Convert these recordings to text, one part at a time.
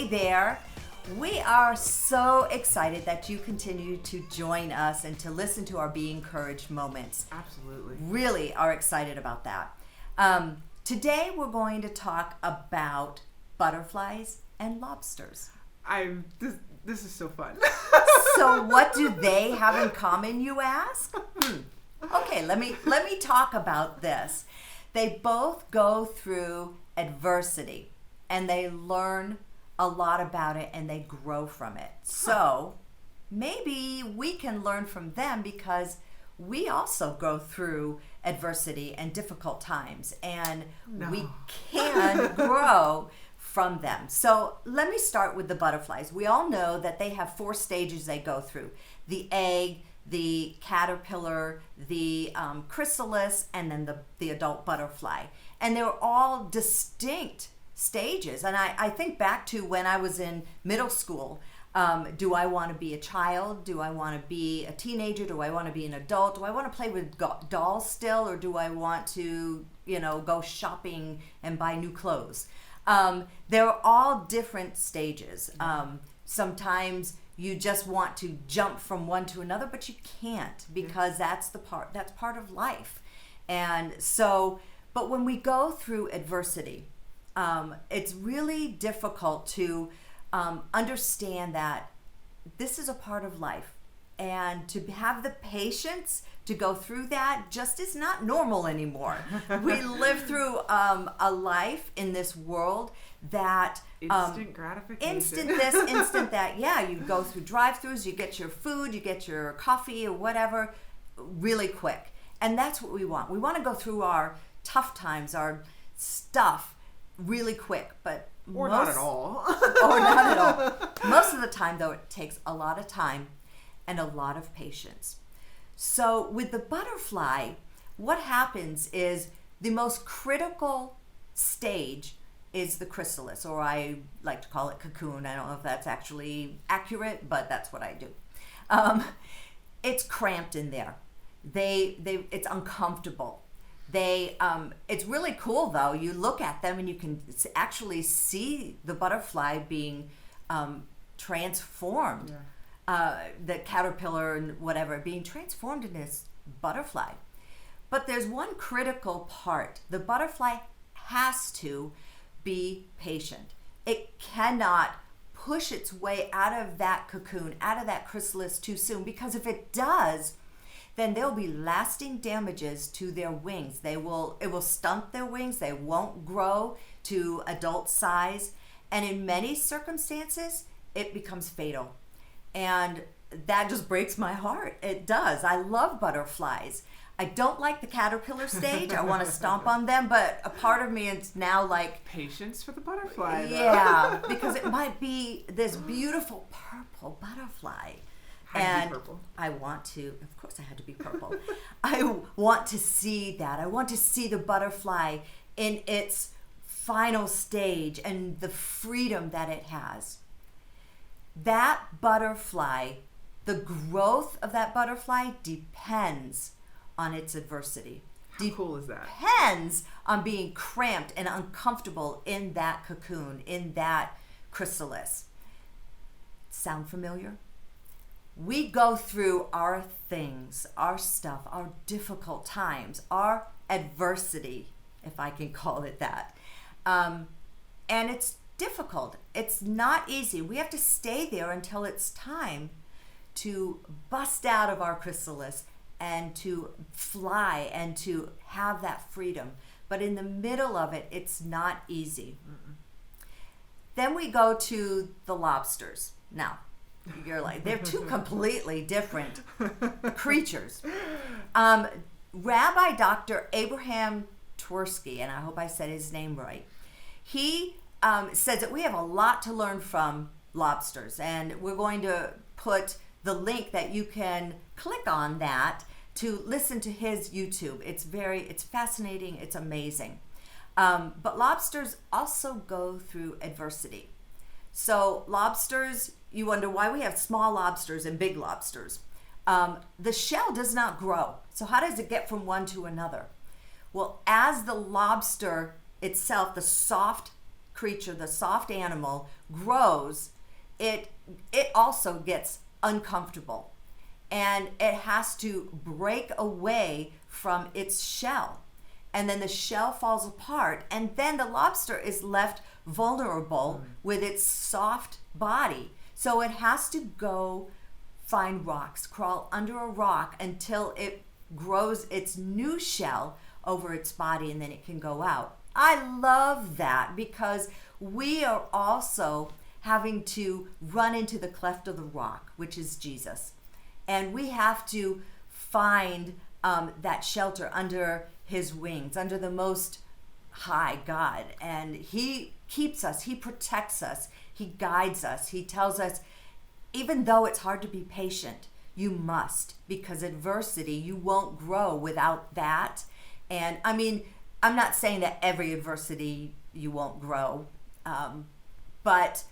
there. We are so excited that you continue to join us and to listen to our Be Encouraged moments. Absolutely. Really are excited about that. Today we're going to talk about butterflies and lobsters. This is so fun. So what do they have in common, you ask? Okay, let me talk about this. They both go through adversity and they learn a lot about it and they grow from it. So maybe we can learn from them because we also go through adversity and difficult times, and we can grow from them. So let me start with the butterflies. We all know that they have 4 stages they go through: the egg, the caterpillar, the chrysalis, and then the adult butterfly. And they're all distinct stages. And I think back to when I was in middle school. Do I want to be a child? Do I want to be a teenager? Do I want to be an adult? Do I want to play with dolls still? Or do I want to, go shopping and buy new clothes? They're all different stages. Sometimes you just want to jump from one to another, but you can't because that's part of life. And so, but when we go through adversity, it's really difficult to understand that this is a part of life, and to have the patience to go through that just is not normal anymore. We live through a life in this world that instant gratification, instant this, instant that. Yeah, you go through drive-thrus, you get your food, you get your coffee or whatever really quick, and that's what we want. We want to go through our tough times, our stuff really quick, but not at all. Or not at all. Most of the time, though, it takes a lot of time and a lot of patience. So with the butterfly, what happens is the most critical stage is the chrysalis, or I like to call it cocoon. I don't know if that's actually accurate, but that's what I do. It's cramped in there. It's uncomfortable. It's really cool though. You look at them and you can actually see the butterfly being transformed. Yeah. The caterpillar and whatever being transformed into this butterfly. But there's one critical part. The butterfly has to be patient. It cannot push its way out of that cocoon, out of that chrysalis too soon, because if it does, then there'll be lasting damages to their wings. It will stunt their wings. They won't grow to adult size. And in many circumstances, it becomes fatal. And that just breaks my heart. It does. I love butterflies. I don't like the caterpillar stage. I want to stomp on them, but a part of me is now like... Patience for the butterfly. Yeah, because it might be this beautiful purple butterfly. And I want to, of course I had to be purple. I want to see that. I want to see the butterfly in its final stage and the freedom that it has. That butterfly, the growth of that butterfly depends on its adversity. How cool is that? Depends on being cramped and uncomfortable in that cocoon, in that chrysalis. Sound familiar? We go through our things, our stuff, our difficult times, our adversity, if I can call it that. And it's difficult. It's not easy. We have to stay there until it's time to bust out of our chrysalis and to fly and to have that freedom. But in the middle of it, it's not easy. Then we go to the lobsters. Now, you're like, they're 2 completely different creatures. Rabbi Dr. Abraham Twersky, and I hope I said his name right, he says that we have a lot to learn from lobsters, and we're going to put the link that you can click on that to listen to his YouTube. It's fascinating, it's amazing. But lobsters also go through adversity. So lobsters, you wonder why we have small lobsters and big lobsters. The shell does not grow. So how does it get from one to another? Well, as the lobster itself, the soft creature, the soft animal, grows, it also gets uncomfortable, and it has to break away from its shell. And then the shell falls apart, and then the lobster is left vulnerable with its soft body. So it has to go find rocks, crawl under a rock until it grows its new shell over its body, and then it can go out. I love that because we are also having to run into the cleft of the rock, which is Jesus. And we have to find that shelter under his wings, under the Most High God. And he keeps us, he protects us, he guides us. He tells us, even though it's hard to be patient, you must, because adversity, you won't grow without that. And I mean, I'm not saying that every adversity you won't grow, but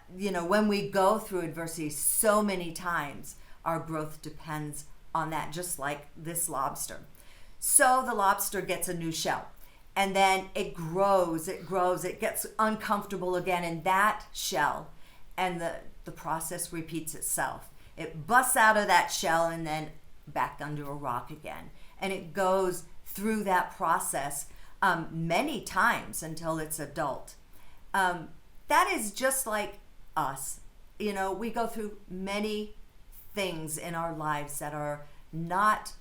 when we go through adversity so many times, our growth depends on that, just like this lobster. So the lobster gets a new shell, and then it grows, it gets uncomfortable again in that shell, and the process repeats itself. It busts out of that shell and then back under a rock again. And it goes through that process many times until it's adult. That is just like us. We go through many things in our lives that are not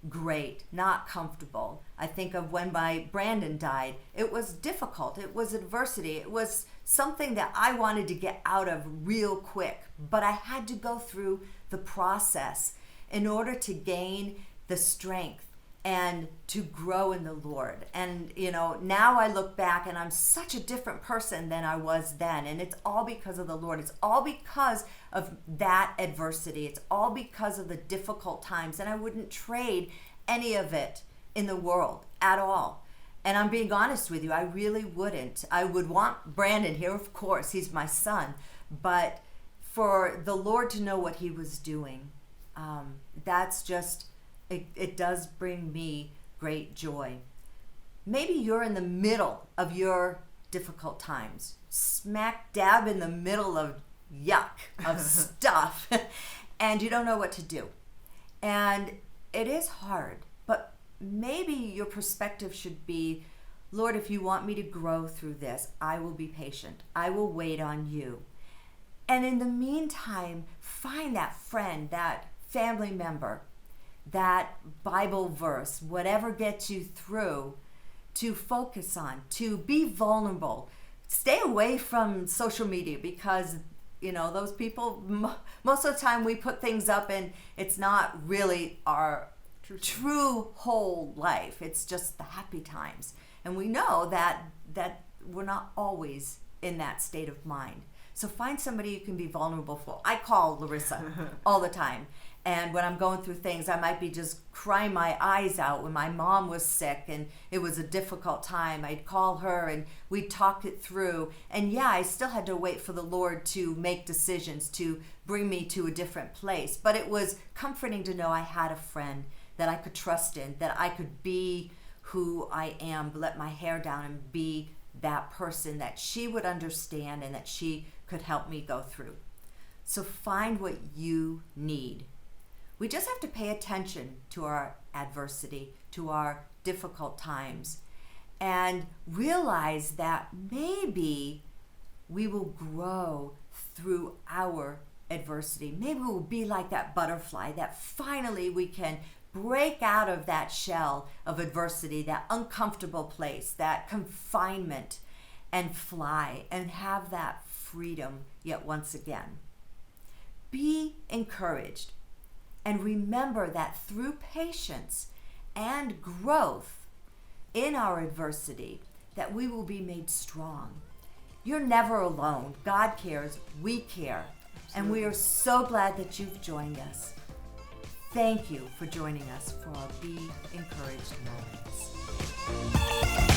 great, not comfortable. I think of when my Brandon died. It was difficult. It was adversity. It was something that I wanted to get out of real quick, but I had to go through the process in order to gain the strength and to grow in the Lord. And now I look back and I'm such a different person than I was then, and it's all because of the Lord. It's all because of that adversity. It's all because of the difficult times, and I wouldn't trade any of it in the world at all. And I'm being honest with you, I really wouldn't. I would want Brandon here, of course, he's my son, but for the Lord to know what he was doing, that's just, it does bring me great joy. Maybe you're in the middle of your difficult times, smack dab in the middle of yuck, of stuff, and you don't know what to do. And it is hard, but maybe your perspective should be, Lord, if you want me to grow through this, I will be patient. I will wait on you. And in the meantime, find that friend, that family member, that Bible verse, whatever gets you through, to focus on, to be vulnerable. Stay away from social media because, those people, most of the time we put things up and it's not really our true whole life. It's just the happy times. And we know that we're not always in that state of mind. So find somebody you can be vulnerable for. I call Larissa all the time. And when I'm going through things, I might be just crying my eyes out. When my mom was sick and it was a difficult time, I'd call her and we'd talk it through. And yeah, I still had to wait for the Lord to make decisions to bring me to a different place. But it was comforting to know I had a friend that I could trust in, that I could be who I am, let my hair down and be that person that she would understand and that she could help me go through. So find what you need. We just have to pay attention to our adversity, to our difficult times, and realize that maybe we will grow through our adversity. Maybe we'll be like that butterfly, that finally we can break out of that shell of adversity, that uncomfortable place, that confinement, and fly and have that freedom yet once again. Be encouraged. And remember that through patience and growth in our adversity, that we will be made strong. You're never alone. God cares. We care. And we are so glad that you've joined us. Thank you for joining us for our Be Encouraged moments.